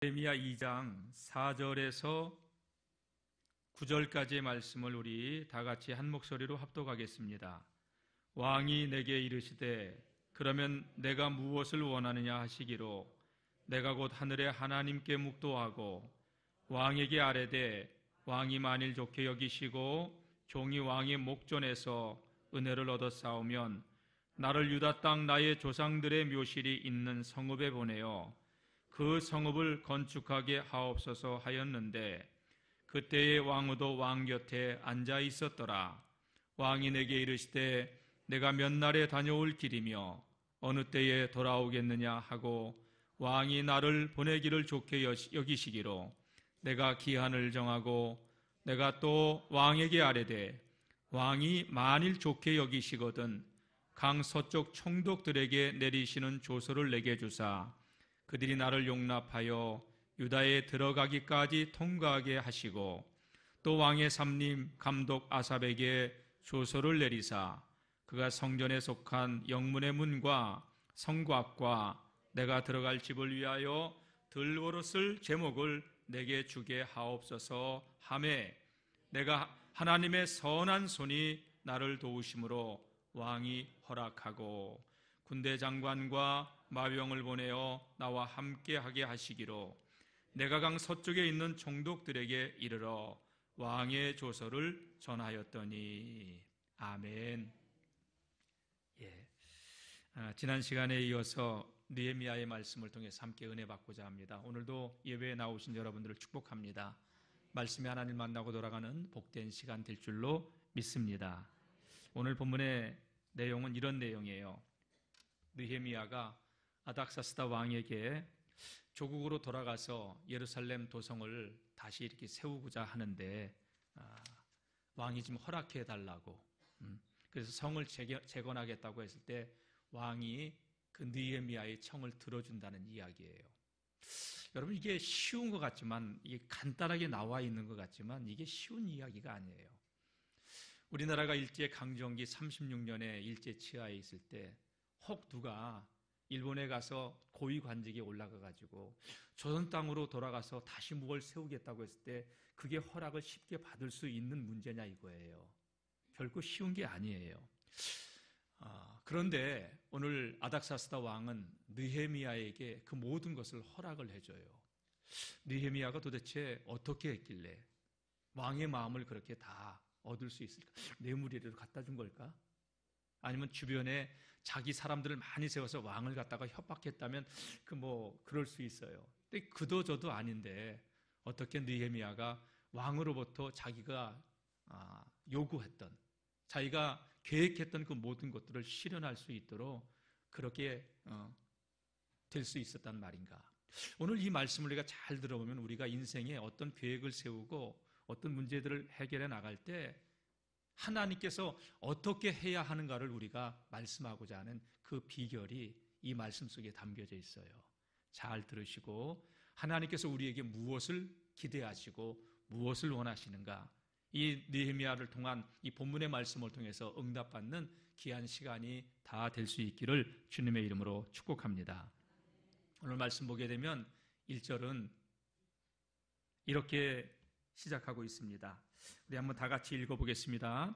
예레미야 2장 4절에서 9절까지의 말씀을 우리 다 같이 한 목소리로 합독하겠습니다. 왕이 내게 이르시되 그러면 내가 무엇을 원하느냐 하시기로 내가 곧 하늘의 하나님께 묵도하고 왕에게 아뢰되 왕이 만일 좋게 여기시고 종이 왕의 목전에서 은혜를 얻었사오면 나를 유다 땅 나의 조상들의 묘실이 있는 성읍에 보내어 그 성읍을 건축하게 하옵소서 하였는데 그때의 왕후도 왕 곁에 앉아 있었더라. 왕이 내게 이르시되 내가 몇 날에 다녀올 길이며 어느 때에 돌아오겠느냐 하고 왕이 나를 보내기를 좋게 여기시기로 내가 기한을 정하고 내가 또 왕에게 아뢰되 왕이 만일 좋게 여기시거든 강 서쪽 총독들에게 내리시는 조서를 내게 주사 그들이 나를 용납하여 유다에 들어가기까지 통과하게 하시고 또 왕의 삼림 감독 아삽에게 조서를 내리사 그가 성전에 속한 영문의 문과 성구 앞과 내가 들어갈 집을 위하여 들버릇을 제목을 내게 주게 하옵소서 하매 내가 하나님의 선한 손이 나를 도우심으로 왕이 허락하고 군대 장관과 마병을 보내어 나와 함께하게 하시기로 내가 강 서쪽에 있는 총독들에게 이르러 왕의 조서를 전하였더니 아멘. 지난 시간에 이어서 느헤미야의 말씀을 통해서 함께 은혜 받고자 합니다. 오늘도 예배에 나오신 여러분들을 축복합니다. 말씀이 하나님 만나고 돌아가는 복된 시간 될 줄로 믿습니다. 오늘 본문의 내용은 이런 내용이에요. 느헤미야가 아닥사스다 왕에게 조국으로 돌아가서 예루살렘 도성을 다시 이렇게 세우고자 하는데 왕이 좀 허락해 달라고 그래서 성을 재건하겠다고 했을 때 왕이 그 느헤미야의 청을 들어준다는 이야기예요. 여러분 이게 쉬운 것 같지만 이게 간단하게 나와 있는 것 같지만 이게 쉬운 이야기가 아니에요. 우리나라가 일제 강점기 36년에 일제 치하에 있을 때 혹 누가 일본에 가서 고위 관직에 올라가가지고 조선 땅으로 돌아가서 다시 뭘 세우겠다고 했을 때 그게 허락을 쉽게 받을 수 있는 문제냐 이거예요. 결코 쉬운 게 아니에요. 그런데 오늘 아닥사스다 왕은 느헤미야에게 그 모든 것을 허락을 해줘요. 느헤미야가 도대체 어떻게 했길래 왕의 마음을 그렇게 다 얻을 수 있을까? 뇌물이라도 갖다 준 걸까? 아니면 주변에 자기 사람들을 많이 세워서 왕을 갖다가 협박했다면 그럴 수 있어요. 근데 그도저도 아닌데 어떻게 느헤미야가 왕으로부터 자기가 요구했던 자기가 계획했던 그 모든 것들을 실현할 수 있도록 그렇게 될 수 있었단 말인가? 오늘 이 말씀을 우리가 잘 들어보면 우리가 인생에 어떤 계획을 세우고 어떤 문제들을 해결해 나갈 때 하나님께서 어떻게 해야 하는가를 우리가 말씀하고자 하는 그 비결이 이 말씀 속에 담겨져 있어요. 잘 들으시고 하나님께서 우리에게 무엇을 기대하시고 무엇을 원하시는가 이 느헤미야를 통한 이 본문의 말씀을 통해서 응답받는 귀한 시간이 다 될 수 있기를 주님의 이름으로 축복합니다. 오늘 말씀 보게 되면 1절은 이렇게 시작하고 있습니다. 우리 한번 다 같이 읽어보겠습니다.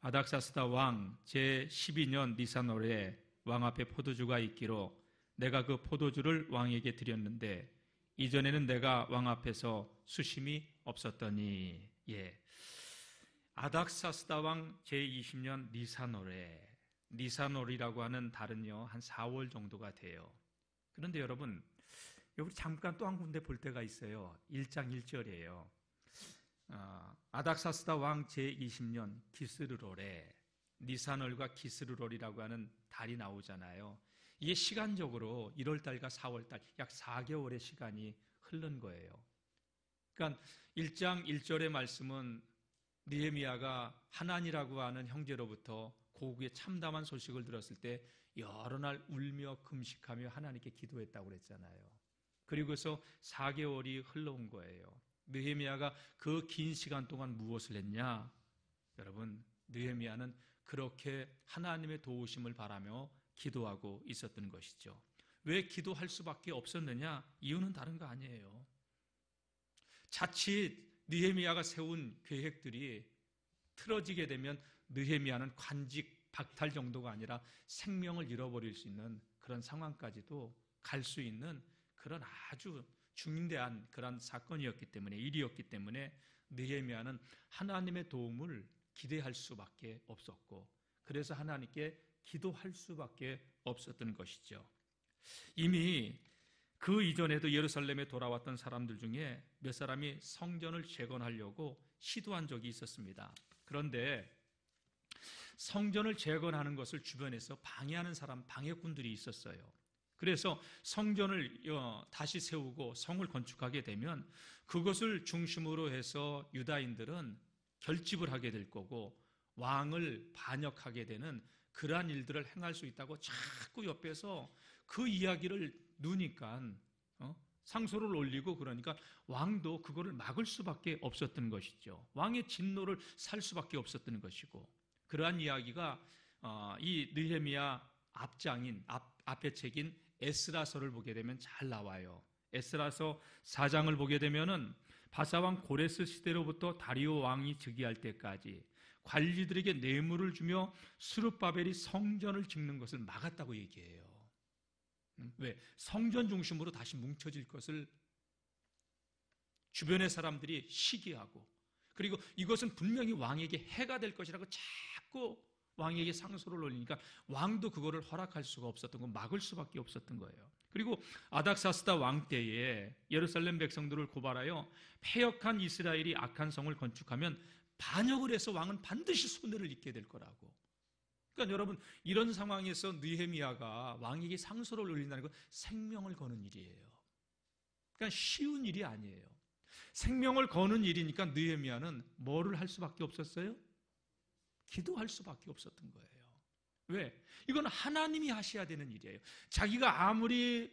아닥사스다 왕 제12년 니산월에 왕 앞에 포도주가 있기로 내가 그 포도주를 왕에게 드렸는데 이전에는 내가 왕 앞에서 수심이 없었더니 아닥사스다 왕 제20년 니산월에 니산월이라고 하는 달은요 한 4월 정도가 돼요. 그런데 여러분 여기 잠깐 또 한 군데 볼 때가 있어요. 1장 1절이에요. 아닥사스다 왕 제20년 기스르롤에 니산월과 기스르롤이라고 하는 달이 나오잖아요. 이게 시간적으로 1월달과 4월달 약 4개월의 시간이 흐른 거예요. 그러니까 1장 1절의 말씀은 느헤미야가 하난이라고 하는 형제로부터 고국의 참담한 소식을 들었을 때 여러 날 울며 금식하며 하나님께 기도했다고 그랬잖아요. 그리고서 4개월이 흘러온 거예요. 느헤미야가 그 긴 시간 동안 무엇을 했냐? 여러분, 느헤미야는 그렇게 하나님의 도우심을 바라며 기도하고 있었던 것이죠. 왜 기도할 수밖에 없었느냐? 이유는 다른 거 아니에요. 자칫 느헤미야가 세운 계획들이 틀어지게 되면 느헤미야는 관직 박탈 정도가 아니라 생명을 잃어버릴 수 있는 그런 상황까지도 갈 수 있는 그런 아주 중대한 그런 사건이었기 때문에, 일이었기 때문에 느헤미야는 하나님의 도움을 기대할 수밖에 없었고, 그래서 하나님께 기도할 수밖에 없었던 것이죠. 이미 그 이전에도 예루살렘에 돌아왔던 사람들 중에 몇 사람이 성전을 재건하려고 시도한 적이 있었습니다. 그런데 성전을 재건하는 것을 주변에서 방해하는 사람, 방해꾼들이 있었어요. 그래서 성전을 다시 세우고 성을 건축하게 되면 그것을 중심으로 해서 유다인들은 결집을 하게 될 거고 왕을 반역하게 되는 그러한 일들을 행할 수 있다고 자꾸 옆에서 그 이야기를 누니까 상소를 올리고, 그러니까 왕도 그거를 막을 수밖에 없었던 것이죠. 왕의 진노를 살 수밖에 없었던 것이고, 그러한 이야기가 이 느헤미야 앞에 책인 에스라서를 보게 되면 잘 나와요. 에스라서 4장을 보게 되면은 바사왕 고레스 시대로부터 다리오 왕이 즉위할 때까지 관리들에게 뇌물을 주며 스룹바벨이 성전을 짓는 것을 막았다고 얘기해요. 왜? 성전 중심으로 다시 뭉쳐질 것을 주변의 사람들이 시기하고, 그리고 이것은 분명히 왕에게 해가 될 것이라고 자꾸 왕에게 상소를 올리니까 왕도 그거를 허락할 수가 없었던 거, 막을 수밖에 없었던 거예요. 그리고 아닥사스다 왕 때에 예루살렘 백성들을 고발하여 패역한 이스라엘이 악한 성을 건축하면 반역을 해서 왕은 반드시 손해를 입게 될 거라고. 그러니까 여러분, 이런 상황에서 느헤미야가 왕에게 상소를 올린다는 건 생명을 거는 일이에요. 그러니까 쉬운 일이 아니에요. 생명을 거는 일이니까 느헤미야는 뭐를 할 수밖에 없었어요? 기도할 수밖에 없었던 거예요. 왜? 이건 하나님이 하셔야 되는 일이에요. 자기가 아무리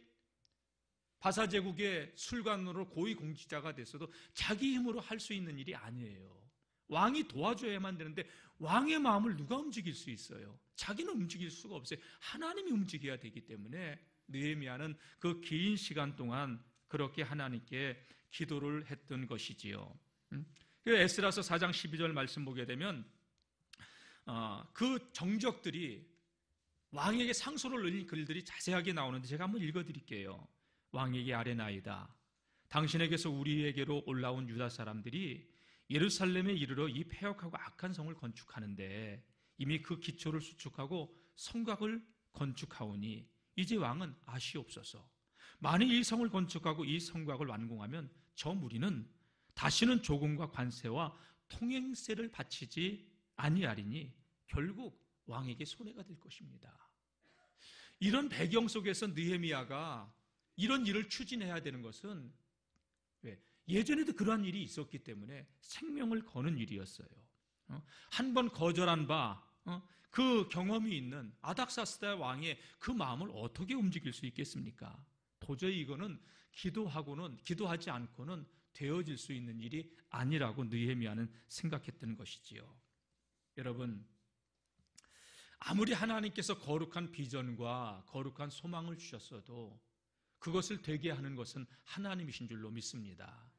바사제국의 술관으로 고위공직자가 됐어도 자기 힘으로 할 수 있는 일이 아니에요. 왕이 도와줘야만 되는데 왕의 마음을 누가 움직일 수 있어요? 자기는 움직일 수가 없어요. 하나님이 움직여야 되기 때문에 느헤미야는 그 긴 시간 동안 그렇게 하나님께 기도를 했던 것이지요. 에스라서 4장 12절 말씀 보게 되면 그 정적들이 왕에게 상소를 올린 글들이 자세하게 나오는데 제가 한번 읽어드릴게요. 왕에게 아뢰나이다. 당신에게서 우리에게로 올라온 유다 사람들이 예루살렘에 이르러 이 패역하고 악한 성을 건축하는데 이미 그 기초를 수축하고 성곽을 건축하오니 이제 왕은 아시옵소서. 만일 이 성을 건축하고 이 성곽을 완공하면 저 무리는 다시는 조공과 관세와 통행세를 바치지 아니하리니 결국 왕에게 손해가 될 것입니다. 이런 배경 속에서 느헤미야가 이런 일을 추진해야 되는 것은 왜? 예전에도 그러한 일이 있었기 때문에 생명을 거는 일이었어요. 한 번 거절한 바 그 경험이 있는 아닥사스다 왕의 그 마음을 어떻게 움직일 수 있겠습니까? 도저히 이거는 기도하지 않고는 되어질 수 있는 일이 아니라고 느헤미야는 생각했던 것이지요. 여러분, 아무리 하나님께서 거룩한 비전과 거룩한 소망을 주셨어도 그것을 되게 하는 것은 하나님이신 줄로 믿습니다.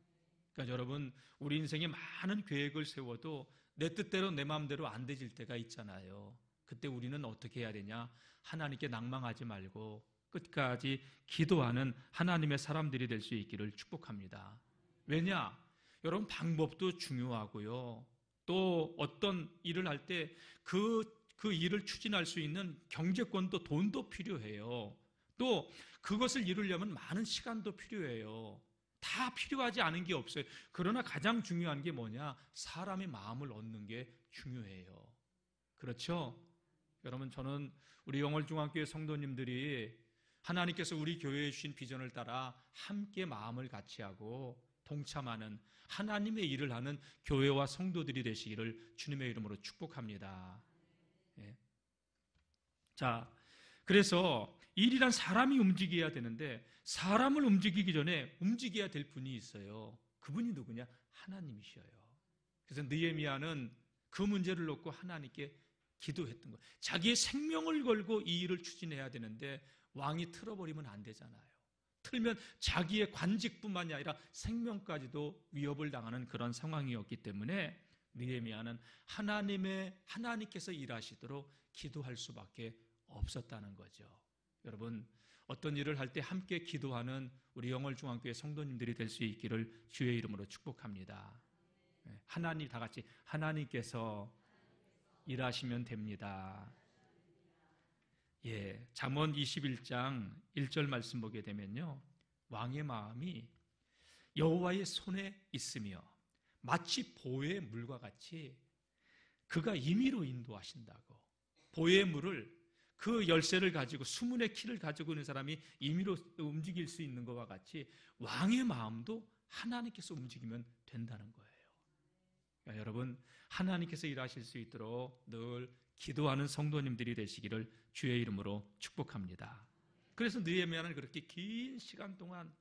그러니까 여러분, 우리 인생에 많은 계획을 세워도 내 뜻대로 내 마음대로 안 되질 때가 있잖아요. 그때 우리는 어떻게 해야 되냐? 하나님께 낭망하지 말고 끝까지 기도하는 하나님의 사람들이 될 수 있기를 축복합니다. 왜냐? 여러분, 방법도 중요하고요. 또 어떤 일을 할 때 그 일을 추진할 수 있는 경제권도 돈도 필요해요. 또 그것을 이루려면 많은 시간도 필요해요. 다 필요하지 않은 게 없어요. 그러나 가장 중요한 게 뭐냐? 사람의 마음을 얻는 게 중요해요. 그렇죠? 여러분, 저는 우리 영월중앙교회 성도님들이 하나님께서 우리 교회에 주신 비전을 따라 함께 마음을 같이 하고 동참하는 하나님의 일을 하는 교회와 성도들이 되시기를 주님의 이름으로 축복합니다. 예. 자, 그래서 일이란 사람이 움직여야 되는데 사람을 움직이기 전에 움직여야 될 분이 있어요. 그분이 누구냐? 하나님이셔요. 그래서 느헤미야는 그 문제를 놓고 하나님께 기도했던 거예요. 자기의 생명을 걸고 이 일을 추진해야 되는데 왕이 틀어버리면 안 되잖아요. 틀면 자기의 관직뿐만이 아니라 생명까지도 위협을 당하는 그런 상황이었기 때문에 느헤미야는 하나님께서 일하시도록 기도할 수밖에 없었다는 거죠. 여러분, 어떤 일을 할 때 함께 기도하는 우리 영월중앙교회 성도님들이 될 수 있기를 주의 이름으로 축복합니다. 하나님, 다 같이 하나님께서 일하시면 됩니다. 예, 잠언 21장 1절 말씀 보게 되면요, 왕의 마음이 여호와의 손에 있으며 마치 보의 물과 같이 그가 임의로 인도하신다고. 보의 물을, 그 열쇠를 가지고 수문의 키를 가지고 있는 사람이 임의로 움직일 수 있는 것과 같이 왕의 마음도 하나님께서 움직이면 된다는 거예요. 그러니까 여러분, 하나님께서 일하실 수 있도록 늘 기도하는 성도님들이 되시기를 주의 이름으로 축복합니다. 그래서 느헤미야는 그렇게 긴 시간 동안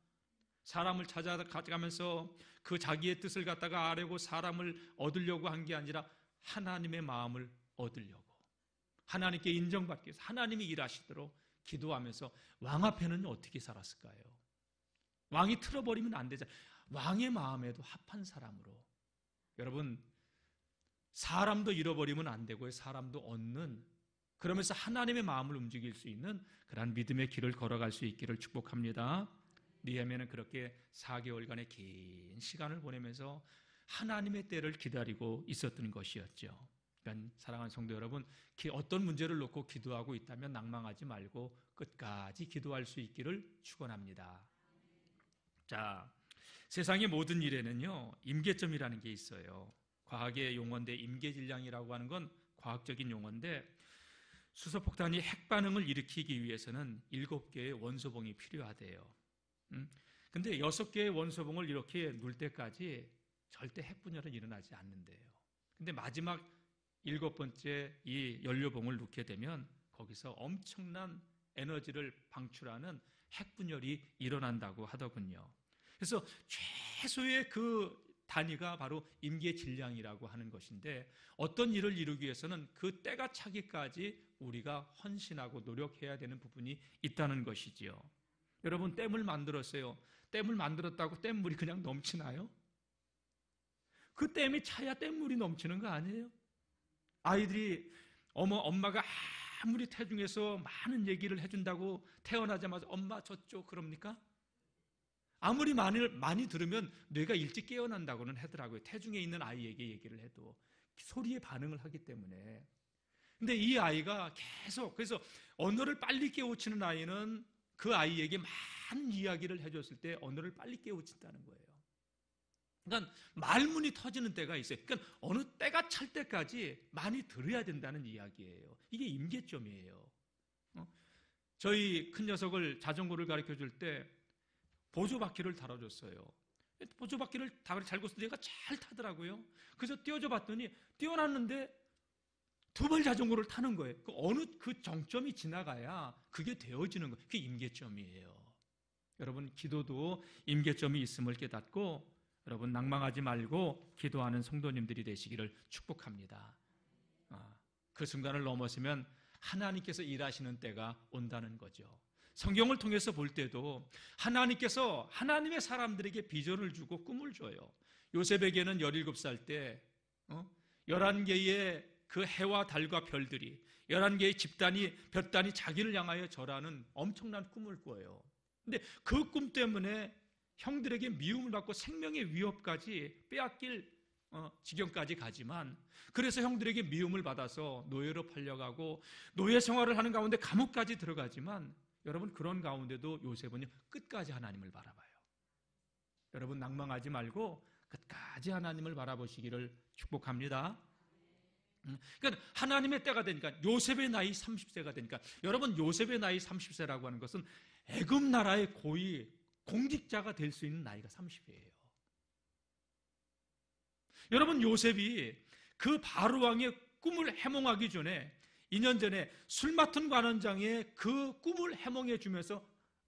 사람을 찾아가면서 그 자기의 뜻을 갖다가 아뢰고 사람을 얻으려고 한 게 아니라 하나님의 마음을 얻으려고, 하나님께 인정받기 위해서 하나님이 일하시도록 기도하면서 왕 앞에는 어떻게 살았을까요? 왕이 틀어버리면 안 되잖아요. 왕의 마음에도 합한 사람으로. 여러분, 사람도 잃어버리면 안 되고요, 사람도 얻는, 그러면서 하나님의 마음을 움직일 수 있는 그러한 믿음의 길을 걸어갈 수 있기를 축복합니다. 느헤미야는 그렇게 4개월간의 긴 시간을 보내면서 하나님의 때를 기다리고 있었던 것이었죠. 그러니까 사랑하는 성도 여러분, 어떤 문제를 놓고 기도하고 있다면 낭망하지 말고 끝까지 기도할 수 있기를 축원합니다. 자, 세상의 모든 일에는요, 임계점이라는 게 있어요. 과학의 용어인데 임계질량이라고 하는 건 과학적인 용어인데, 수소폭탄이 핵반응을 일으키기 위해서는 7개의 원소봉이 필요하대요. 근데 6개의 원소봉을 이렇게 놓을 때까지 절대 핵분열은 일어나지 않는데요. 근데 마지막 7번째 이 연료봉을 놓게 되면 거기서 엄청난 에너지를 방출하는 핵분열이 일어난다고 하더군요. 그래서 최소의 그 단위가 바로 임계질량이라고 하는 것인데, 어떤 일을 이루기 위해서는 그 때가 차기까지 우리가 헌신하고 노력해야 되는 부분이 있다는 것이지요. 여러분, 댐을 만들었어요. 댐을 만들었다고 댐물이 그냥 넘치나요? 그 댐이 차야 댐물이 넘치는 거 아니에요? 아이들이 엄마가 아무리 태중에서 많은 얘기를 해준다고 태어나자마자 엄마 젖죠 그럽니까? 아무리 많이 들으면 뇌가 일찍 깨어난다고는 하더라고요. 태중에 있는 아이에게 얘기를 해도 소리에 반응을 하기 때문에. 근데 이 아이가 계속, 그래서 언어를 빨리 깨우치는 아이는 그 아이에게 많은 이야기를 해줬을 때 언어를 빨리 깨우친다는 거예요. 그러니까 말문이 터지는 때가 있어요. 그러니까 어느 때가 찰 때까지 많이 들어야 된다는 이야기예요. 이게 임계점이에요. 저희 큰 녀석을 자전거를 가르쳐 줄 때 보조바퀴를 달아줬어요. 보조바퀴를 잘 고서 얘가 잘 타더라고요. 그래서 띄워줘 봤더니 띄워놨는데 2번 자전거를 타는 거예요. 어느 그 정점이 지나가야 그게 되어지는 거예요. 그게 임계점이에요. 여러분, 기도도 임계점이 있음을 깨닫고 여러분 낭망하지 말고 기도하는 성도님들이 되시기를 축복합니다. 그 순간을 넘어서면 하나님께서 일하시는 때가 온다는 거죠. 성경을 통해서 볼 때도 하나님께서 하나님의 사람들에게 비전을 주고 꿈을 줘요. 요셉에게는 17살 때 11개의 그 해와 달과 별들이 11개의 볕단이 자기를 향하여 절하는 엄청난 꿈을 꿔요. 근데 그 꿈 때문에 형들에게 미움을 받고 생명의 위협까지 빼앗길 지경까지 가지만, 그래서 형들에게 미움을 받아서 노예로 팔려가고 노예 생활을 하는 가운데 감옥까지 들어가지만, 여러분 그런 가운데도 요셉은 끝까지 하나님을 바라봐요. 여러분 낭망하지 말고 끝까지 하나님을 바라보시기를 축복합니다. 그러니까 하나님의 때가 되니까, 요셉의 나이 30세가 되니까, 여러분 요셉의 나이 30세라고 하는 것은 애굽 나라의 고위 공직자가 될 수 있는 나이가 30이에요. 여러분, 요셉이 그 바로 왕의 꿈을 해몽하기 전에 2년 전에 술 맡은 관원장의 그 꿈을 해몽해 주면서,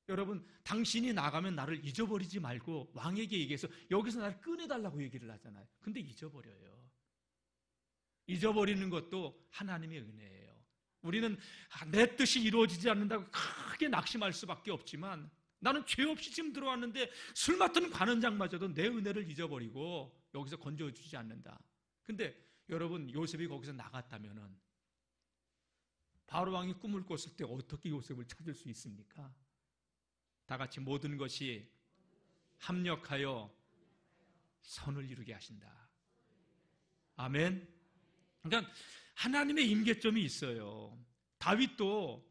여러분 당신이 나가면 나를 잊어버리지 말고 왕에게 얘기해서 여기서 나를 꺼내달라고 얘기를 하잖아요. 근데 잊어버려요. 잊어버리는 것도 하나님의 은혜예요. 우리는 내 뜻이 이루어지지 않는다고 크게 낙심할 수밖에 없지만, 나는 죄 없이 지금 들어왔는데 술 맡은 관원장마저도 내 은혜를 잊어버리고 여기서 건져주지 않는다. 근데 여러분, 요셉이 거기서 나갔다면은 바로 왕이 꿈을 꿨을 때 어떻게 요셉을 찾을 수 있습니까? 다 같이 모든 것이 합력하여 선을 이루게 하신다. 아멘. 그러니까 하나님의 임계점이 있어요. 다윗도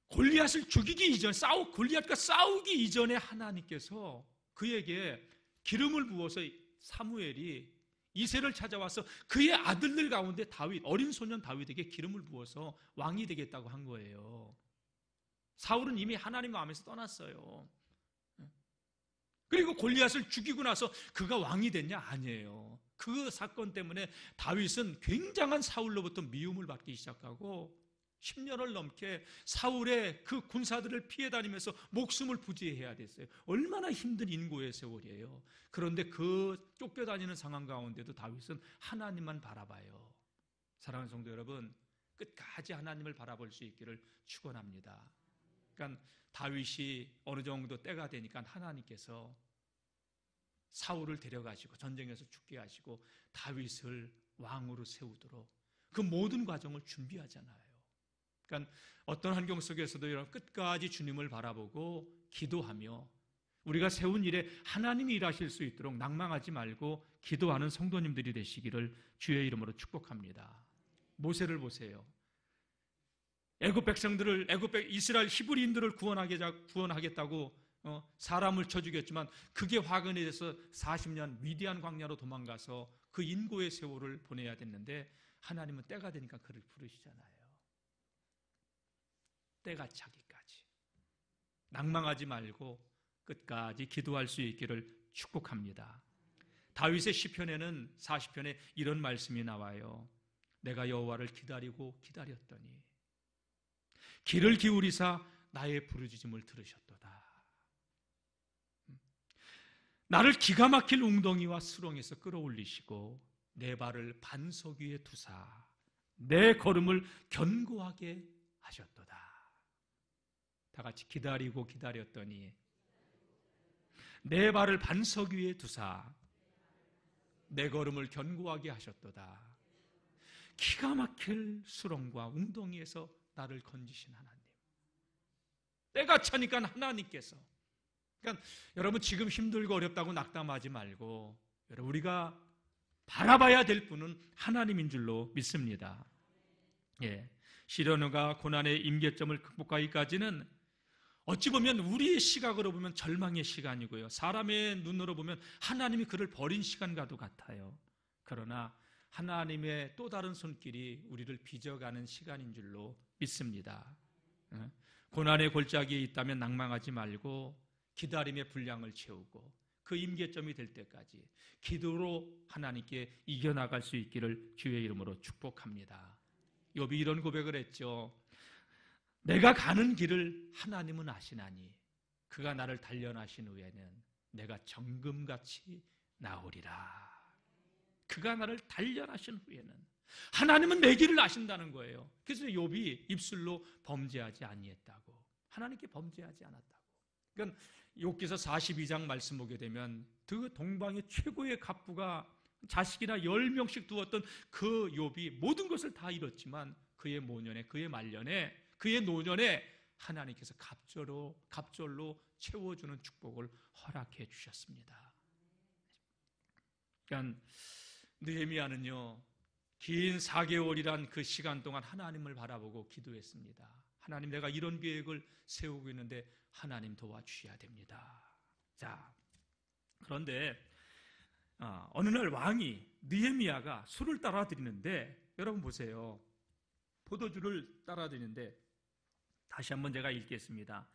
골리앗을 죽이기 이전, 골리앗과 싸우기 이전에 하나님께서 그에게 기름을 부어서 사무엘이 이새를 찾아와서 그의 아들들 가운데 어린 소년 다윗에게 기름을 부어서 왕이 되겠다고 한 거예요. 사울은 이미 하나님 마음에서 떠났어요. 그리고 골리앗을 죽이고 나서 그가 왕이 됐냐? 아니에요. 그 사건 때문에 다윗은 굉장한 사울로부터 미움을 받기 시작하고 10년을 넘게 사울의 그 군사들을 피해 다니면서 목숨을 부지해야 됐어요. 얼마나 힘든 인고의 세월이에요. 그런데 그 쫓겨다니는 상황 가운데도 다윗은 하나님만 바라봐요. 사랑하는 성도 여러분, 끝까지 하나님을 바라볼 수 있기를 축원합니다. 그러니까 다윗이 어느 정도 때가 되니까 하나님께서 사울을 데려가시고 전쟁에서 죽게 하시고 다윗을 왕으로 세우도록 그 모든 과정을 준비하잖아요. 그러니까 어떤 환경 속에서도 여러분 끝까지 주님을 바라보고 기도하며 우리가 세운 일에 하나님이 일하실 수 있도록 낭망하지 말고 기도하는 성도님들이 되시기를 주의 이름으로 축복합니다. 모세를 보세요. 애굽 백성들을 이스라엘 히브리인들을 구원하겠다고 사람을 쳐 죽였지만 그게 화근이 돼서 40년 미디안 광야로 도망가서 그 인고의 세월을 보내야 됐는데 하나님은 때가 되니까 그를 부르시잖아요. 때가 차기까지 낭망하지 말고 끝까지 기도할 수 있기를 축복합니다. 다윗의 시편에는 40편에 이런 말씀이 나와요. 내가 여호와를 기다리고 기다렸더니 귀를 기울이사 나의 부르짖음을 들으셨도다. 나를 기가 막힐 웅덩이와 수렁에서 끌어올리시고 내 발을 반석 위에 두사 내 걸음을 견고하게 하셨도다. 다 같이 기다리고 기다렸더니 내 발을 반석 위에 두사 내 걸음을 견고하게 하셨도다. 기가 막힐 수렁과 웅덩이에서 나를 건지신 하나님. 때가 차니까 하나님께서. 그러니까 여러분 지금 힘들고 어렵다고 낙담하지 말고 여러분 우리가 바라봐야 될 분은 하나님인 줄로 믿습니다. 예, 시련과 고난의 임계점을 극복하기까지는 어찌 보면 우리의 시각으로 보면 절망의 시간이고요. 사람의 눈으로 보면 하나님이 그를 버린 시간과도 같아요. 그러나 하나님의 또 다른 손길이 우리를 빚어가는 시간인 줄로 믿습니다. 고난의 골짜기에 있다면 낭망하지 말고 기다림의 분량을 채우고 그 임계점이 될 때까지 기도로 하나님께 이겨나갈 수 있기를 주의 이름으로 축복합니다. 욥이 이런 고백을 했죠. 내가 가는 길을 하나님은 아시나니 그가 나를 단련하신 후에는 내가 정금같이 나오리라. 그가 나를 단련하신 후에는 하나님은 내 길을 아신다는 거예요. 그래서 욥이 입술로 범죄하지 아니했다고, 하나님께 범죄하지 않았다고. 그러니까 욥기서 42장 말씀 보게 되면 그 동방의 최고의 갑부가 자식이나 10명씩 두었던 그 욥이 모든 것을 다 잃었지만 그의 모년에, 그의 말년에, 그의 노년에 하나님께서 갑절로 채워주는 축복을 허락해 주셨습니다. 그러니까 느헤미야는요, 긴 4개월이란 그 시간 동안 하나님을 바라보고 기도했습니다. 하나님, 내가 이런 계획을 세우고 있는데 하나님 도와주셔야 됩니다. 자, 그런데 어느 날 왕이 느헤미야가 술을 따라 드리는데, 여러분 보세요. 포도주를 따라 드리는데, 다시 한번 제가 읽겠습니다.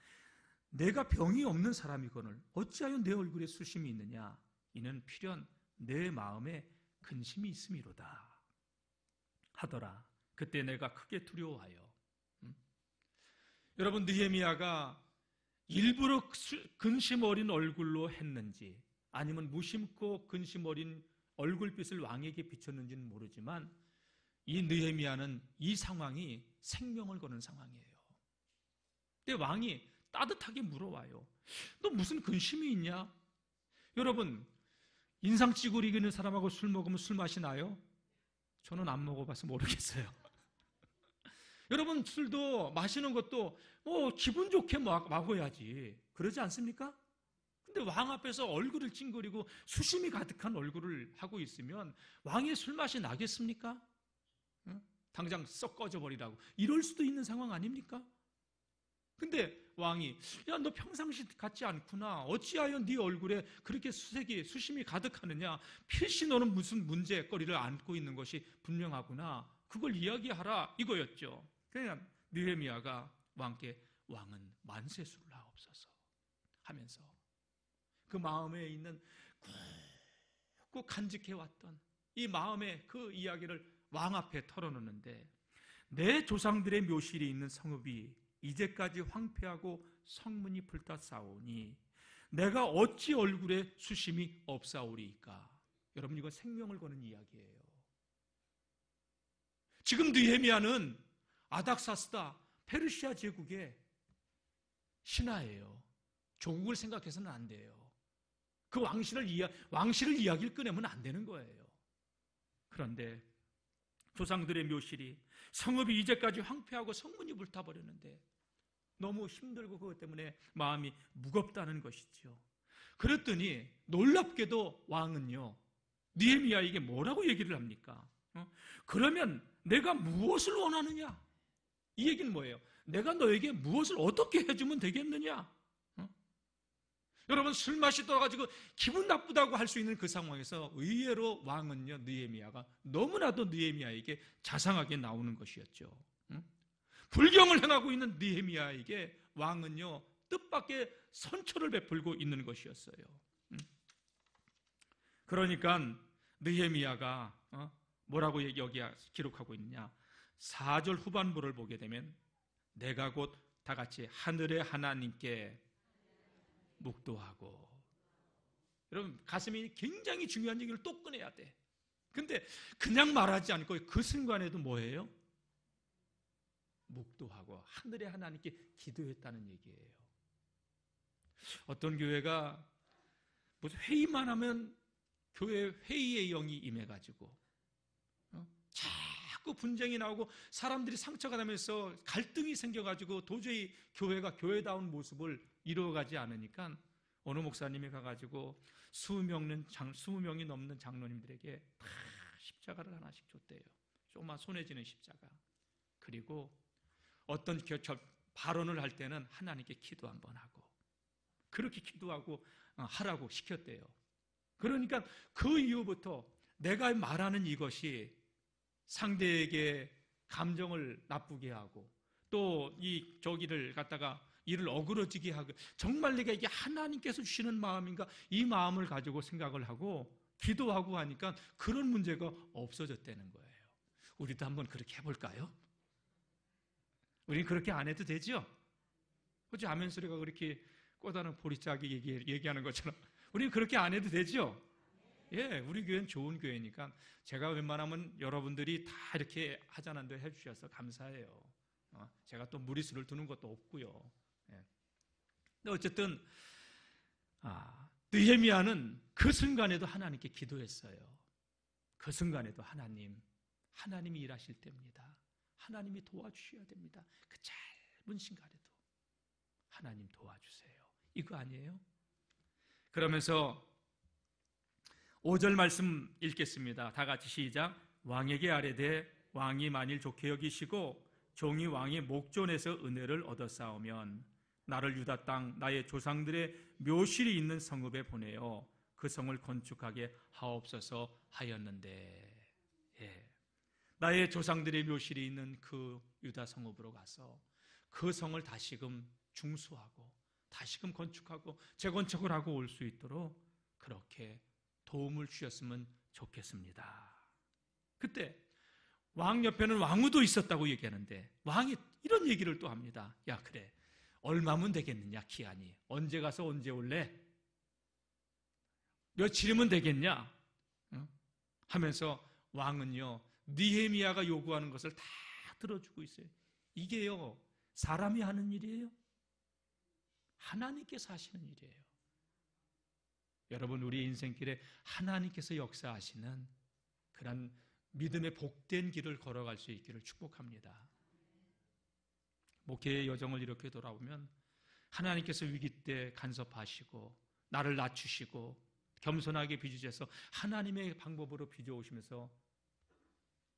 내가 병이 없는 사람이거늘 어찌하여 내 얼굴에 수심이 있느냐? 이는 필연 내 마음에 근심이 있음이로다 하더라. 그때 내가 크게 두려워하여. 여러분, 느헤미야가 일부러 근심 어린 얼굴로 했는지 아니면 무심코 근심 어린 얼굴빛을 왕에게 비쳤는지는 모르지만 이 느헤미야는 이 상황이 생명을 거는 상황이에요. 근데 왕이 따뜻하게 물어와요. 너 무슨 근심이 있냐? 여러분, 인상 찌푸리는 사람하고 술 먹으면 술 맛이 나요? 저는 안 먹어봐서 모르겠어요. 여러분, 술도 마시는 것도 기분 좋게 먹어야지. 그러지 않습니까? 근데 왕 앞에서 얼굴을 찡그리고 수심이 가득한 얼굴을 하고 있으면 왕의 술 맛이 나겠습니까? 당장 썩 꺼져버리라고 이럴 수도 있는 상황 아닙니까? 근데 왕이 야, 너 평상시 같지 않구나. 어찌하여 네 얼굴에 그렇게 수심이 가득하느냐. 필시 너는 무슨 문제거리를 안고 있는 것이 분명하구나. 그걸 이야기하라 이거였죠. 그냥 느헤미야가 왕께 왕은 만세수를 하옵소서 하면서 그 마음에 있는 꾹꾹 간직해왔던 이 마음의 그 이야기를 왕 앞에 털어놓는데, 내 조상들의 묘실이 있는 성읍이 이제까지 황폐하고 성문이 불탔사오니 내가 어찌 얼굴에 수심이 없사오리이까. 여러분, 이거 생명을 거는 이야기예요. 지금 느헤미야는 아닥사스다 페르시아 제국의 신하예요. 조국을 생각해서는 안 돼요. 그 왕실을 이야기를 꺼내면 안 되는 거예요. 그런데 조상들의 묘실이, 성읍이 이제까지 황폐하고 성문이 불타버렸는데 너무 힘들고 그것 때문에 마음이 무겁다는 것이죠. 그랬더니 놀랍게도 왕은요, 느헤미야에게 뭐라고 얘기를 합니까? 그러면 내가 무엇을 원하느냐? 이 얘기는 뭐예요? 내가 너에게 무엇을 어떻게 해주면 되겠느냐? 여러분, 술 맛이 떠가지고 기분 나쁘다고 할 수 있는 그 상황에서 의외로 왕은요, 느헤미야가 너무나도 느헤미야에게 자상하게 나오는 것이었죠. 불경을 행하고 있는 느헤미야에게 왕은요, 뜻밖의 선처를 베풀고 있는 것이었어요. 그러니까 느헤미야가 뭐라고 여기 기록하고 있느냐? 4절 후반부를 보게 되면 내가 곧 다 같이 하늘의 하나님께 묵도하고. 여러분, 가슴이 굉장히 중요한 얘기를 또 꺼내야 돼. 근데 그냥 말하지 않고 그 순간에도 뭐예요? 묵도하고 하늘의 하나님께 기도했다는 얘기예요. 어떤 교회가 무슨 회의만 하면 교회 회의의 영이 임해가지고 자꾸 분쟁이 나오고 사람들이 상처가 나면서 갈등이 생겨가지고 도저히 교회가 교회다운 모습을 이루어가지 않으니까 어느 목사님이 가가지고 20명이 넘는 장로님들에게 다 십자가를 하나씩 줬대요. 조그만 손에 쥐는 십자가. 그리고 어떤 발언을 할 때는 하나님께 기도 한번 하고, 그렇게 기도하고 하라고 시켰대요. 그러니까 그 이후부터 내가 말하는 이것이 상대에게 감정을 나쁘게 하고 또 저기를 갖다가 이를 어그러지게 하고, 정말 내가 이게 하나님께서 주시는 마음인가, 이 마음을 가지고 생각을 하고 기도하고 하니까 그런 문제가 없어졌다는 거예요. 우리도 한번 그렇게 해볼까요? 우리는 그렇게 안 해도 되죠? 그렇지? 아멘 소리가 그렇게 꼬다는 보리짝이 얘기하는 것처럼 우리는 그렇게 안 해도 되죠? 예, 우리 교회는 좋은 교회니까 제가 웬만하면 여러분들이 다 이렇게 하자는데 해주셔서 감사해요. 제가 또 무리수를 두는 것도 없고요. 예. 근데 어쨌든 느헤미야는 그 순간에도 하나님께 기도했어요. 그 순간에도 하나님이 일하실 때입니다. 하나님이 도와주셔야 됩니다. 그 짧은 시간에도 하나님 도와주세요. 이거 아니에요? 그러면서 5절 말씀 읽겠습니다. 다 같이 시작. 왕에게 아뢰되 왕이 만일 좋게 여기시고 종이 왕의 목전에서 은혜를 얻었사오면 나를 유다 땅 나의 조상들의 묘실이 있는 성읍에 보내어 그 성을 건축하게 하옵소서 하였는데, 예. 나의 조상들의 묘실이 있는 그 유다 성읍으로 가서 그 성을 다시금 중수하고 다시금 건축하고 재건축을 하고 올 수 있도록 그렇게 도움을 주셨으면 좋겠습니다. 그때 왕 옆에는 왕후도 있었다고 얘기하는데 왕이 이런 얘기를 또 합니다. 야, 그래, 얼마면 되겠느냐, 기한이 언제 가서 언제 올래? 며칠이면 되겠냐? 하면서 왕은요 느헤미야가 요구하는 것을 다 들어주고 있어요. 이게요, 사람이 하는 일이에요? 하나님께서 하시는 일이에요. 여러분, 우리 인생길에 하나님께서 역사하시는 그런 믿음의 복된 길을 걸어갈 수 있기를 축복합니다. 목회의 여정을 이렇게 돌아보면 하나님께서 위기 때 간섭하시고 나를 낮추시고 겸손하게 빚으셔서 하나님의 방법으로 빚어오시면서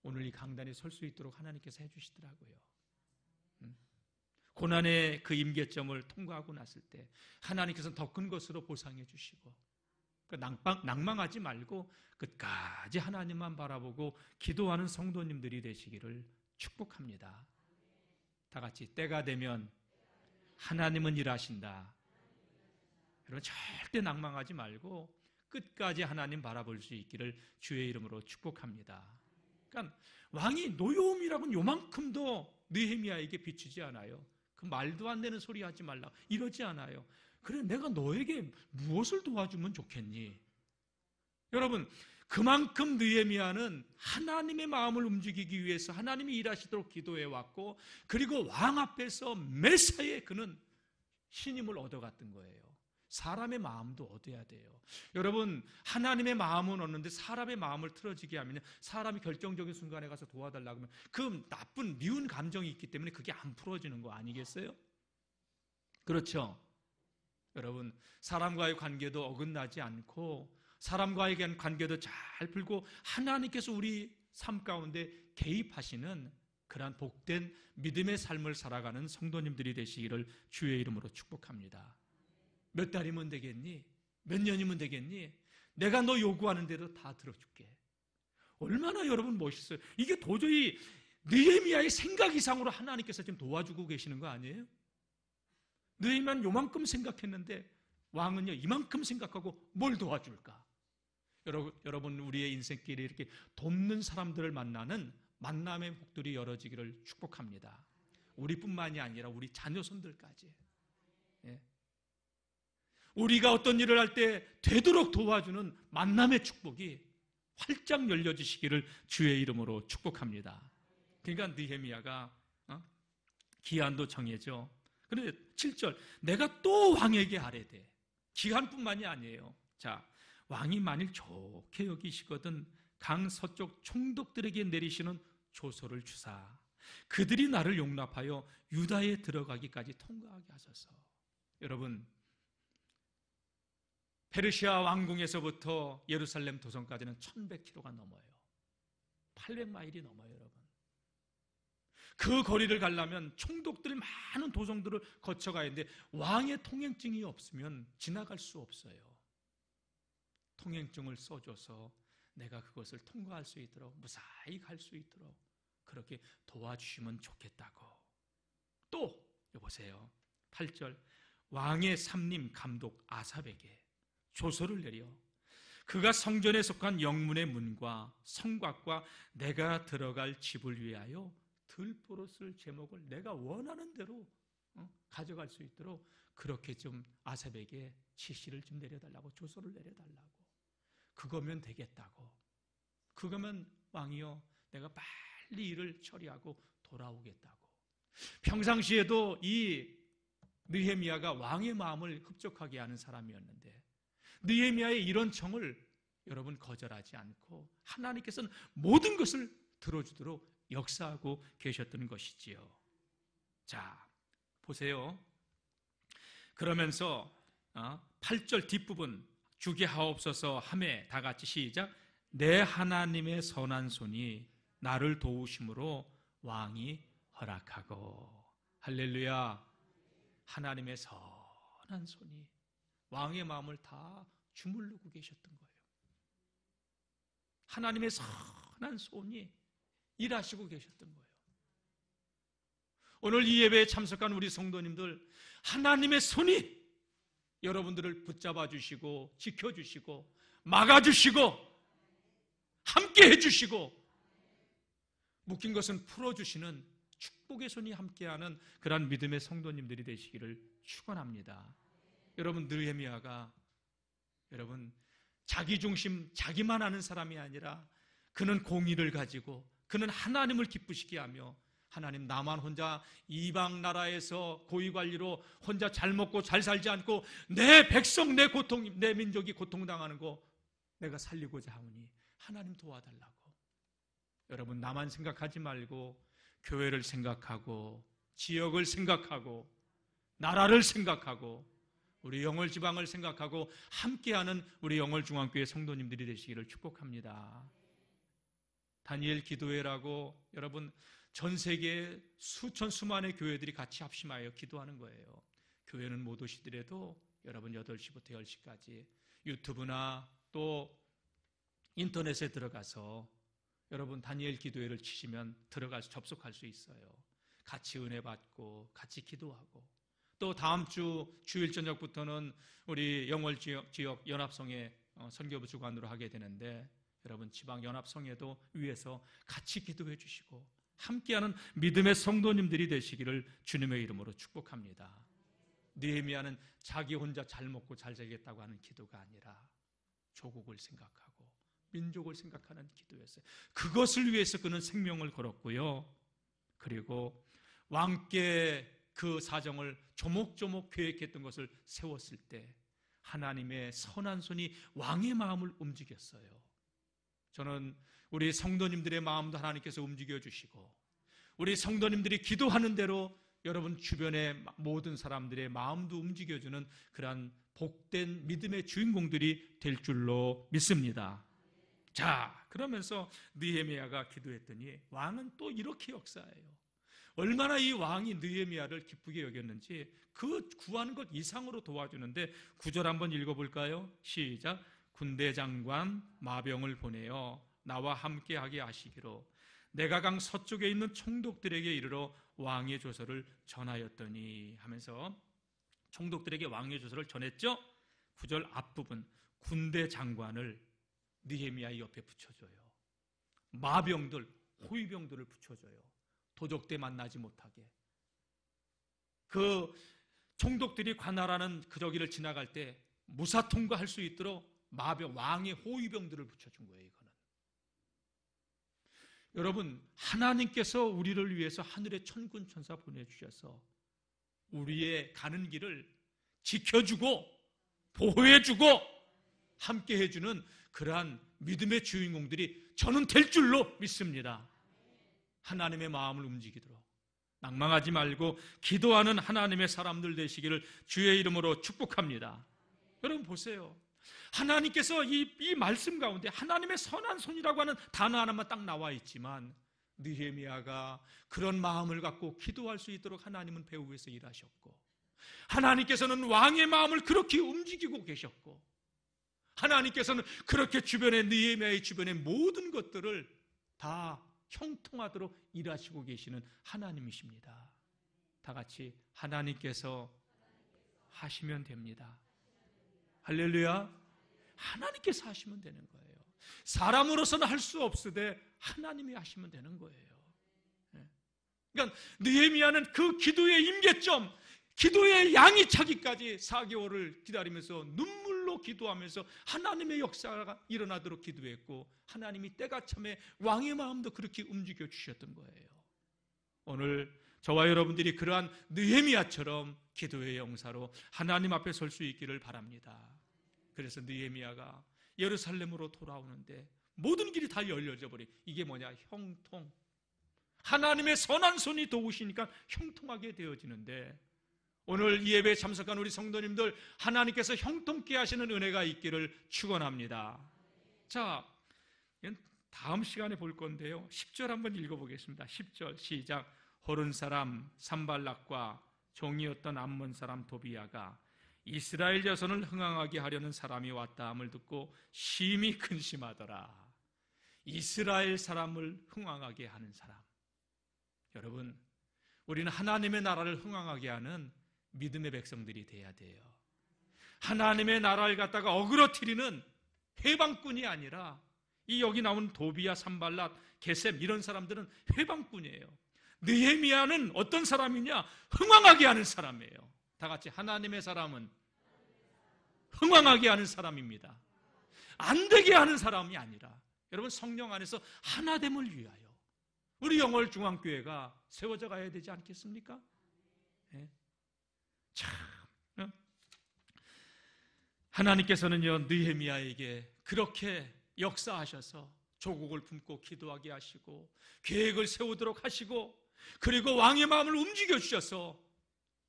오늘 이 강단에 설 수 있도록 하나님께서 해주시더라고요. 고난의 그 임계점을 통과하고 났을 때 하나님께서는 더 큰 것으로 보상해 주시고, 낭망하지 말고 끝까지 하나님만 바라보고 기도하는 성도님들이 되시기를 축복합니다. 다 같이 때가 되면 하나님은 일하신다. 여러분, 절대 낭망하지 말고 끝까지 하나님 바라볼 수 있기를 주의 이름으로 축복합니다. 그러니까 왕이 노여움이라고는 요만큼도 느헤미야에게 비추지 않아요. 그 말도 안 되는 소리 하지 말라 이러지 않아요. 그래, 내가 너에게 무엇을 도와주면 좋겠니? 여러분, 그만큼 느헤미야는 하나님의 마음을 움직이기 위해서 하나님이 일하시도록 기도해 왔고, 그리고 왕 앞에서 매사에 그는 신임을 얻어갔던 거예요. 사람의 마음도 얻어야 돼요. 여러분, 하나님의 마음은 얻는데 사람의 마음을 틀어지게 하면 사람이 결정적인 순간에 가서 도와달라고 하면 그 나쁜 미운 감정이 있기 때문에 그게 안 풀어지는 거 아니겠어요? 그렇죠? 여러분, 사람과의 관계도 어긋나지 않고 사람과의 관계도 잘 풀고 하나님께서 우리 삶 가운데 개입하시는 그러한 복된 믿음의 삶을 살아가는 성도님들이 되시기를 주의 이름으로 축복합니다. 몇 달이면 되겠니? 몇 년이면 되겠니? 내가 너 요구하는 대로 다 들어줄게. 얼마나 여러분 멋있어요. 이게 도저히 느헤미야의 생각 이상으로 하나님께서 지금 도와주고 계시는 거 아니에요? 느헤미야는 요만큼 생각했는데 왕은요 이만큼 생각하고 뭘 도와줄까? 여러분, 우리의 인생길에 이렇게 돕는 사람들을 만나는 만남의 복들이 열어지기를 축복합니다. 우리뿐만이 아니라 우리 자녀손들까지. 예. 우리가 어떤 일을 할 때 되도록 도와주는 만남의 축복이 활짝 열려지시기를 주의 이름으로 축복합니다. 그러니까 느헤미야가 기한도 정해져. 그런데 7절, 내가 또 왕에게 아뢰되. 기한뿐만이 아니에요. 자, 왕이 만일 좋게 여기시거든 강 서쪽 총독들에게 내리시는 조서를 주사 그들이 나를 용납하여 유다에 들어가기까지 통과하게 하소서. 여러분, 페르시아 왕궁에서부터 예루살렘 도성까지는 1100km가 넘어요. 800마일이 넘어요, 여러분. 그 거리를 가려면 총독들이 많은 도성들을 거쳐가야 하는데 왕의 통행증이 없으면 지나갈 수 없어요. 통행증을 써줘서 내가 그것을 통과할 수 있도록, 무사히 갈 수 있도록 그렇게 도와주시면 좋겠다고. 또 여보세요, 8절, 왕의 삼림 감독 아삽에게 조서를 내려 그가 성전에 속한 영문의 문과 성곽과 내가 들어갈 집을 위하여 들보로 쓸 제목을 내가 원하는 대로 가져갈 수 있도록 그렇게 좀 아삽에게 지시를 좀 내려달라고, 조서를 내려달라고. 그거면 되겠다고. 그거면 왕이요, 내가 빨리 일을 처리하고 돌아오겠다고. 평상시에도 이 느헤미야가 왕의 마음을 흡족하게 하는 사람이었는데 느헤미야의 이런 청을 여러분 거절하지 않고 하나님께서는 모든 것을 들어주도록 역사하고 계셨던 것이지요. 자, 보세요. 그러면서 8절 뒷부분, 주게 하옵소서 하매 다 같이 시작. 내 하나님의 선한 손이 나를 도우심으로 왕이 허락하고. 할렐루야. 하나님의 선한 손이 왕의 마음을 다 주물르고 계셨던 거예요. 하나님의 선한 손이 일하시고 계셨던 거예요. 오늘 이 예배에 참석한 우리 성도님들, 하나님의 손이 여러분들을 붙잡아 주시고 지켜주시고 막아주시고 함께 해주시고 묶인 것은 풀어주시는 축복의 손이 함께하는 그러한 믿음의 성도님들이 되시기를 축원합니다. 여러분, 느헤미야가 여러분 자기 중심, 자기만 아는 사람이 아니라 그는 공의를 가지고 그는 하나님을 기쁘시게 하며 하나님 나만 혼자 이방 나라에서 고위관리로 혼자 잘 먹고 잘 살지 않고 내 백성, 내 민족이 고통당하는 거 내가 살리고자 하오니 하나님 도와달라고. 여러분, 나만 생각하지 말고 교회를 생각하고 지역을 생각하고 나라를 생각하고 우리 영월 지방을 생각하고 함께하는 우리 영월 중앙교회 성도님들이 되시기를 축복합니다. 다니엘 기도회라고 여러분 전 세계 수천 수만의 교회들이 같이 합심하여 기도하는 거예요. 교회는 못 오시더라도 여러분 8시부터 10시까지 유튜브나 또 인터넷에 들어가서 여러분 다니엘 기도회를 치시면 들어가서 접속할 수 있어요. 같이 은혜 받고 같이 기도하고 또 다음 주 주일 저녁부터는 우리 영월 지역 연합성회 선교부 주관으로 하게 되는데 여러분 지방 연합성회도 위에서 같이 기도해 주시고 함께하는 믿음의 성도님들이 되시기를 주님의 이름으로 축복합니다. 느헤미야는 자기 혼자 잘 먹고 잘 살겠다고 하는 기도가 아니라 조국을 생각하고 민족을 생각하는 기도였어요. 그것을 위해서 그는 생명을 걸었고요. 그리고 왕께 그 사정을 조목조목 계획했던 것을 세웠을 때 하나님의 선한 손이 왕의 마음을 움직였어요. 저는 우리 성도님들의 마음도 하나님께서 움직여 주시고 우리 성도님들이 기도하는 대로 여러분 주변의 모든 사람들의 마음도 움직여주는 그러한 복된 믿음의 주인공들이 될 줄로 믿습니다. 자, 그러면서 느헤미야가 기도했더니 왕은 또 이렇게 역사해요. 얼마나 이 왕이 느헤미야를 기쁘게 여겼는지 그 구하는 것 이상으로 도와주는데 9절 한번 읽어볼까요? 시작. 군대 장관 마병을 보내어 나와 함께하게 하시기로 내가 강 서쪽에 있는 총독들에게 이르러 왕의 조서를 전하였더니 하면서 총독들에게 왕의 조서를 전했죠. 9절 앞부분 군대 장관을 느헤미야 옆에 붙여줘요. 마병들, 호위병들을 붙여줘요. 도적대 만나지 못하게. 그 총독들이 관할하는 그 저기를 지나갈 때 무사 통과할 수 있도록 마병, 왕의 호위병들을 붙여준 거예요. 이거는 여러분, 하나님께서 우리를 위해서 하늘의 천군 천사 보내주셔서 우리의 가는 길을 지켜주고 보호해주고 함께 해주는 그러한 믿음의 주인공들이 저는 될 줄로 믿습니다. 하나님의 마음을 움직이도록 낭망하지 말고 기도하는 하나님의 사람들 되시기를 주의 이름으로 축복합니다. 여러분 보세요. 하나님께서 이 말씀 가운데 하나님의 선한 손이라고 하는 단어 하나만 딱 나와 있지만 느헤미야가 그런 마음을 갖고 기도할 수 있도록 하나님은 배후에서 일하셨고 하나님께서는 왕의 마음을 그렇게 움직이고 계셨고 하나님께서는 그렇게 주변에 느헤미야의 주변의 모든 것들을 다 형통하도록 일하시고 계시는 하나님이십니다. 다 같이 하나님께서 하시면 됩니다. 할렐루야. 하나님께서 하시면 되는 거예요. 사람으로서는 할 수 없으되 하나님이 하시면 되는 거예요. 그러니까 느헤미야는 그 기도의 임계점, 기도의 양이 차기까지 4개월을 기다리면서 눈물로 기도하면서 하나님의 역사가 일어나도록 기도했고 하나님이 때가 참에 왕의 마음도 그렇게 움직여 주셨던 거예요. 오늘 저와 여러분들이 그러한 느헤미야처럼 기도의 영사로 하나님 앞에 설 수 있기를 바랍니다. 그래서 느헤미야가 예루살렘으로 돌아오는데 모든 길이 다 열려져 버리. 이게 뭐냐? 형통. 하나님의 선한 손이 도우시니까 형통하게 되어지는데 오늘 이 예배에 참석한 우리 성도님들 하나님께서 형통케 하시는 은혜가 있기를 축원합니다. 자, 다음 시간에 볼 건데요. 10절 한번 읽어보겠습니다. 10절 시작. 호른 사람 산발락과 종이었던 암몬 사람 도비야가 이스라엘 자손을 흥황하게 하려는 사람이 왔다 함을 듣고 심히 근심하더라. 이스라엘 사람을 흥황하게 하는 사람. 여러분, 우리는 하나님의 나라를 흥황하게 하는 믿음의 백성들이 돼야 돼요. 하나님의 나라를 갖다가 어그러뜨리는 해방꾼이 아니라 이 여기 나온 도비야, 산발락, 게셈 이런 사람들은 해방꾼이에요. 느헤미야는 어떤 사람이냐? 흥황하게 하는 사람이에요. 다 같이 하나님의 사람은 흥황하게 하는 사람입니다. 안 되게 하는 사람이 아니라 여러분 성령 안에서 하나됨을 위하여 우리 영월중앙교회가 세워져 가야 되지 않겠습니까? 네. 참, 하나님께서는요 느헤미야에게 그렇게 역사하셔서 조국을 품고 기도하게 하시고 계획을 세우도록 하시고 그리고 왕의 마음을 움직여 주셔서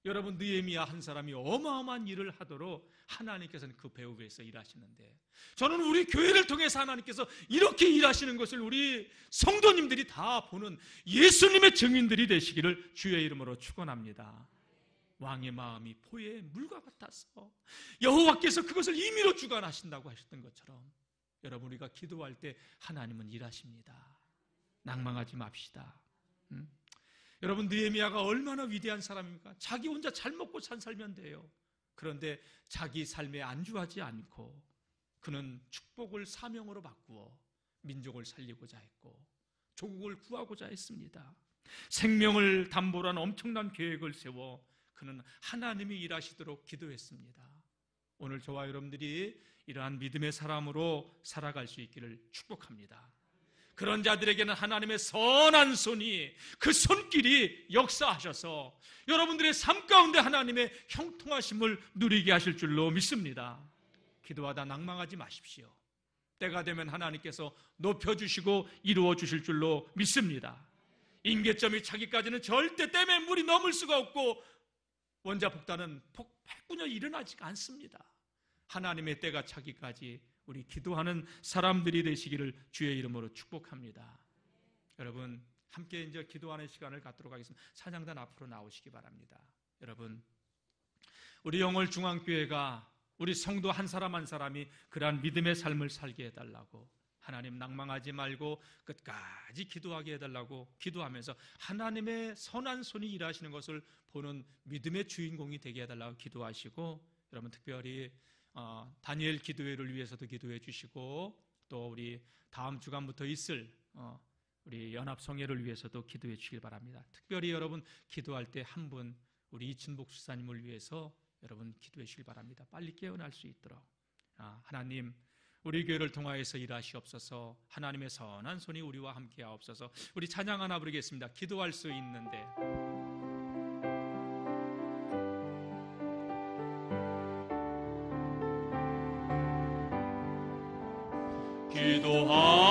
여러분 느헤미야 한 사람이 어마어마한 일을 하도록 하나님께서는 그 배후 위에서 일하시는데, 저는 우리 교회를 통해서 하나님께서 이렇게 일하시는 것을 우리 성도님들이 다 보는 예수님의 증인들이 되시기를 주의 이름으로 축원합니다. 왕의 마음이 포의 물과 같아서 여호와께서 그것을 임의로 주관하신다고 하셨던 것처럼 여러분 우리가 기도할 때 하나님은 일하십니다. 낭망하지 맙시다. 여러분 느헤미야가 얼마나 위대한 사람입니까? 자기 혼자 잘 먹고 잘 살면 돼요. 그런데 자기 삶에 안주하지 않고 그는 축복을 사명으로 바꾸어 민족을 살리고자 했고 조국을 구하고자 했습니다. 생명을 담보로 한 엄청난 계획을 세워 그는 하나님이 일하시도록 기도했습니다. 오늘 저와 여러분들이 이러한 믿음의 사람으로 살아갈 수 있기를 축복합니다. 그런 자들에게는 하나님의 선한 손이, 그 손길이 역사하셔서 여러분들의 삶 가운데 하나님의 형통하심을 누리게 하실 줄로 믿습니다. 기도하다 낭망하지 마십시오. 때가 되면 하나님께서 높여주시고 이루어 주실 줄로 믿습니다. 임계점이 차기까지는 절대 댐에 물이 넘을 수가 없고 원자폭탄은 폭군혀 일어나지가 않습니다. 하나님의 때가 차기까지 우리 기도하는 사람들이 되시기를 주의 이름으로 축복합니다. 여러분 함께 이제 기도하는 시간을 갖도록 하겠습니다. 찬양단 앞으로 나오시기 바랍니다. 여러분 우리 영월중앙교회가 우리 성도 한 사람 한 사람이 그러한 믿음의 삶을 살게 해달라고, 하나님 낭망하지 말고 끝까지 기도하게 해달라고 기도하면서 하나님의 선한 손이 일하시는 것을 보는 믿음의 주인공이 되게 해달라고 기도하시고, 여러분 특별히 다니엘 기도회를 위해서도 기도해 주시고 또 우리 다음 주간부터 있을 우리 연합성회를 위해서도 기도해 주시길 바랍니다. 특별히 여러분 기도할 때 한 분 우리 이춘복 수사님을 위해서 여러분 기도해 주시길 바랍니다. 빨리 깨어날 수 있도록. 하나님 우리 교회를 통하여서 일하시옵소서. 하나님의 선한 손이 우리와 함께 하옵소서. 우리 찬양 하나 부르겠습니다. 기도할 수 있는데. 기도하